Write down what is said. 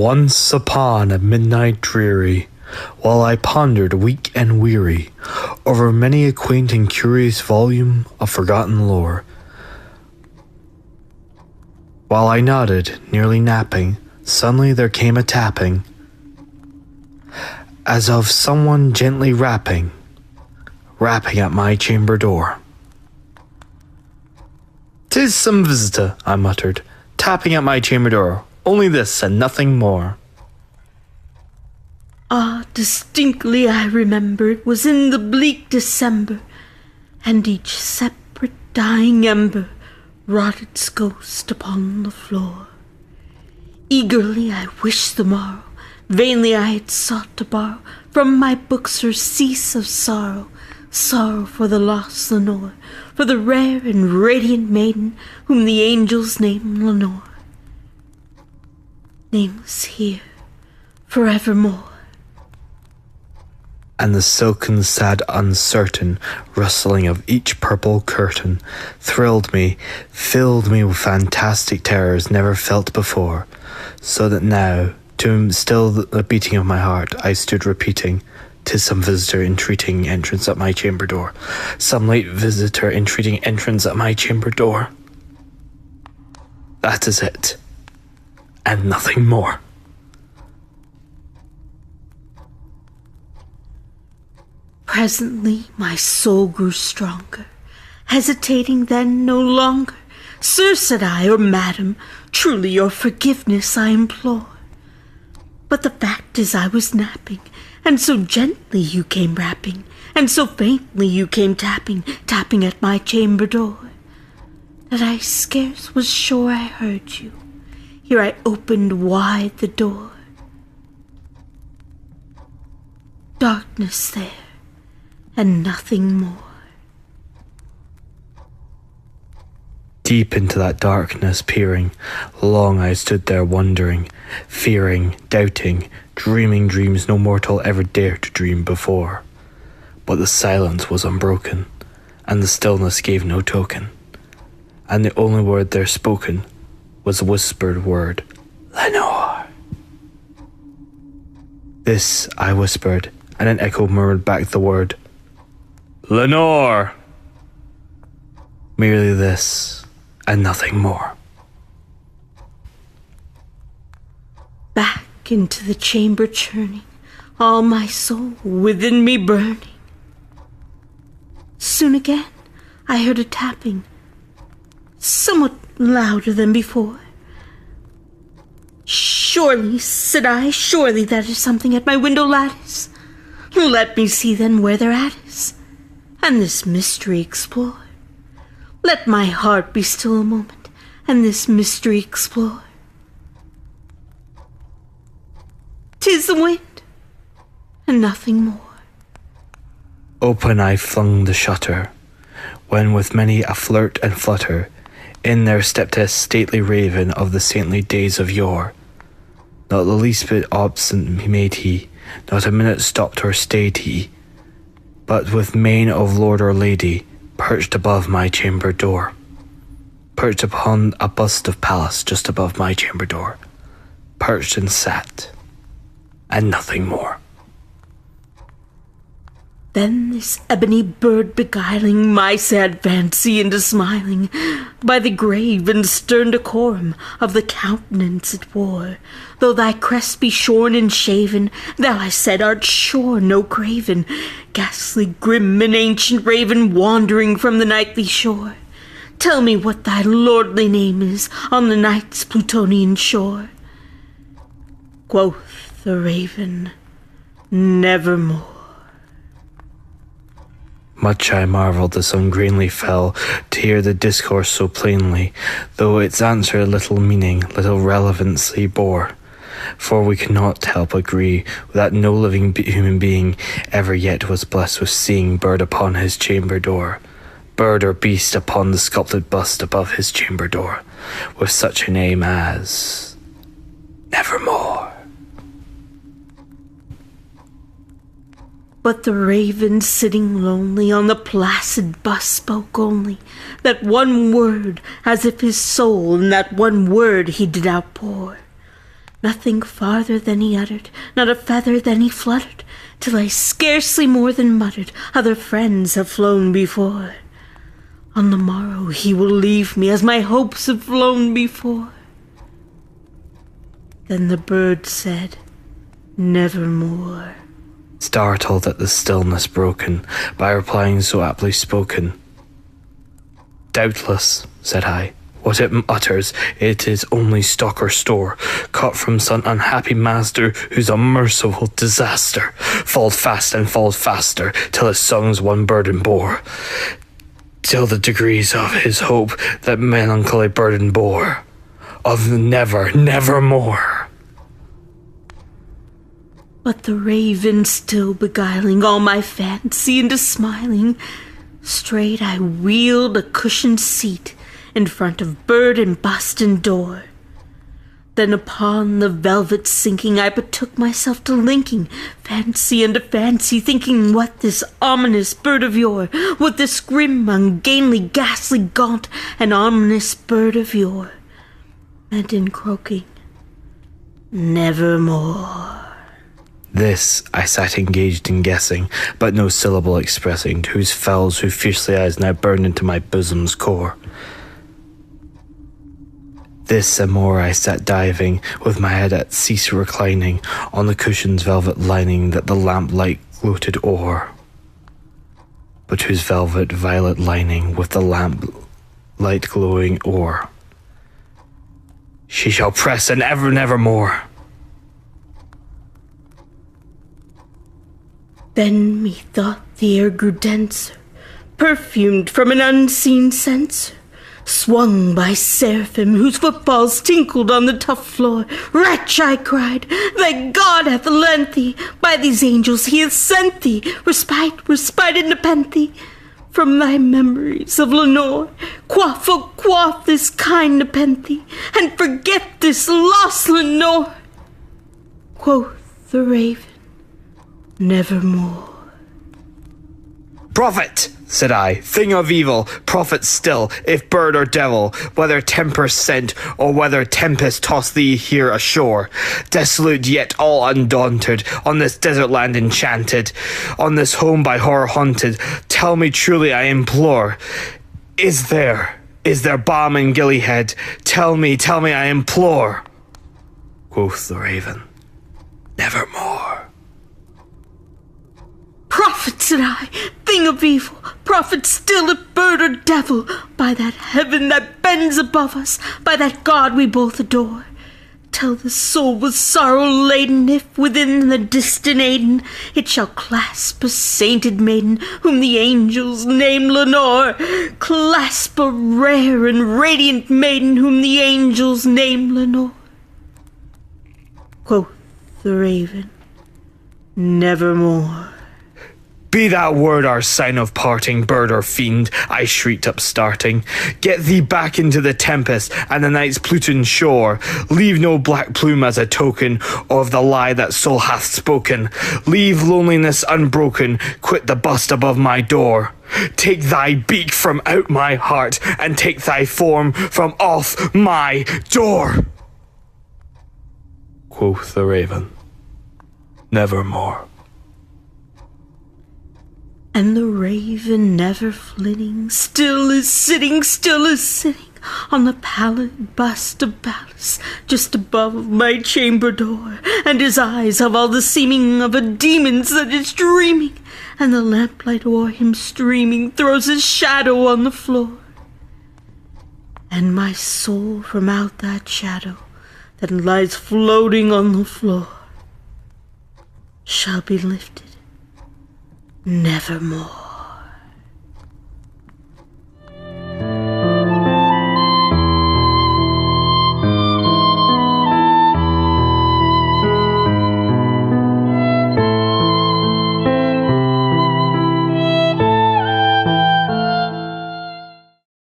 Once upon a midnight dreary, while I pondered weak and weary over many a quaint and curious volume of forgotten lore, while I nodded, nearly napping, suddenly there came a tapping, as of someone gently rapping at my chamber door. "'Tis some visitor," I muttered, "tapping at my chamber door. Only this and nothing more." Ah, distinctly I remember it was in the bleak December, and each separate dying ember wrought its ghost upon the floor. Eagerly I wished the morrow, vainly I had sought to borrow from my books her cease of sorrow, sorrow for the lost Lenore, for the rare and radiant maiden whom the angels name Lenore. Nameless here, forevermore. And the silken, sad, uncertain rustling of each purple curtain thrilled me, filled me with fantastic terrors never felt before, so that now, to still the beating of my heart, I stood repeating, "'Tis some visitor entreating entrance at my chamber door. Some late visitor entreating entrance at my chamber door." That is it, and nothing more. Presently my soul grew stronger, hesitating then no longer. "Sir," said I, "or madam, truly your forgiveness I implore. But the fact is I was napping, and so gently you came rapping, and so faintly you came tapping, tapping at my chamber door, that I scarce was sure I heard you. Here I opened wide the door. Darkness there, and nothing more." Deep into that darkness peering, long I stood there wondering, fearing, doubting, dreaming dreams no mortal ever dared to dream before. But the silence was unbroken, and the stillness gave no token, and the only word there spoken was the whispered word, "Lenore." This I whispered, and an echo murmured back the word, "Lenore." Merely this, and nothing more. Back into the chamber churning, all my soul within me burning. Soon again I heard a tapping, somewhat louder than before. "Surely," said I, "surely that is something at my window lattice. Let me see then where their at is, and this mystery explore. Let my heart be still a moment, and this mystery explore. 'Tis the wind, and nothing more." Open I flung the shutter, when with many a flirt and flutter, in there stepped a stately raven of the saintly days of yore. Not the least bit obstinate made he, not a minute stopped or stayed he, but with mane of lord or lady, perched above my chamber door, perched upon a bust of Pallas just above my chamber door, perched and sat, and nothing more. Then this ebony bird beguiling my sad fancy into smiling, by the grave and stern decorum of the countenance it wore, "Though thy crest be shorn and shaven, thou," I said, "art sure no craven, ghastly, grim, and ancient raven, wandering from the nightly shore. Tell me what thy lordly name is on the night's Plutonian shore." Quoth the raven, "Nevermore." Much I marvelled this ungreenly fell to hear the discourse so plainly, though its answer little meaning, little relevancy bore. For we cannot help agree that no living human being ever yet was blessed with seeing bird upon his chamber door, bird or beast upon the sculpted bust above his chamber door, with such a name as Nevermore. But the raven sitting lonely on the placid bust spoke only that one word, as if his soul in that one word he did outpour. Nothing farther than he uttered, not a feather than he fluttered, till I scarcely more than muttered, other friends have flown before. On the morrow he will leave me, as my hopes have flown before. Then the bird said, nevermore. Startled at the stillness broken by replying so aptly spoken. Doubtless, said I, what it utters, it is only stock or store, caught from some unhappy master whose unmerciful disaster falled fast and falled faster, till his songs one burden bore, till the degrees of his hope that melancholy burden bore, of never, nevermore. But the raven still beguiling all my fancy into smiling, straight I wheeled a cushioned seat in front of bird and bust and door. Then upon the velvet sinking I betook myself to linking fancy unto fancy, thinking what this ominous bird of yore, what this grim, ungainly, ghastly, gaunt, and ominous bird of yore, and in croaking, nevermore. This I sat engaged in guessing, but no syllable expressing, to whose fells, whose fiercely eyes now burned into my bosom's core. This and more I sat diving, with my head at cease reclining, on the cushion's velvet lining that the lamplight gloated o'er, but whose velvet violet lining with the lamplight glowing o'er. She shall press and ever nevermore. Then methought the air grew denser, perfumed from an unseen censer, swung by seraphim whose footfalls tinkled on the tough floor. Wretch, I cried, thy God hath lent thee, by these angels he hath sent thee, respite, respite, and nepenthe from thy memories of Lenore. Quaff, oh quaff this kind nepenthe, and forget this lost Lenore. Quoth the raven, nevermore. Prophet, said I, thing of evil, prophet still, if bird or devil, whether temper sent, or whether tempest toss thee here ashore, desolate yet all undaunted, on this desert land enchanted, on this home by horror haunted, tell me truly, I implore, is there balm in Gilead? Tell me, I implore. Quoth the raven, nevermore. Prophet, said I, thing of evil, prophet still if bird or devil, by that heaven that bends above us, by that God we both adore, tell the soul with sorrow laden, if within the distant Aden it shall clasp a sainted maiden, whom the angels name Lenore, clasp a rare and radiant maiden, whom the angels name Lenore. Quoth the raven, nevermore. Be that word our sign of parting, bird or fiend, I shrieked upstarting. Get thee back into the tempest and the night's Pluton shore. Leave no black plume as a token of the lie that soul hath spoken. Leave loneliness unbroken, quit the bust above my door. Take thy beak from out my heart, and take thy form from off my door. Quoth the raven, nevermore. And the raven, never flitting, still is sitting on the pallid bust of Pallas, just above my chamber door, and his eyes have all the seeming of a demon's that is dreaming, and the lamplight o'er him streaming throws his shadow on the floor. And my soul from out that shadow that lies floating on the floor shall be lifted nevermore.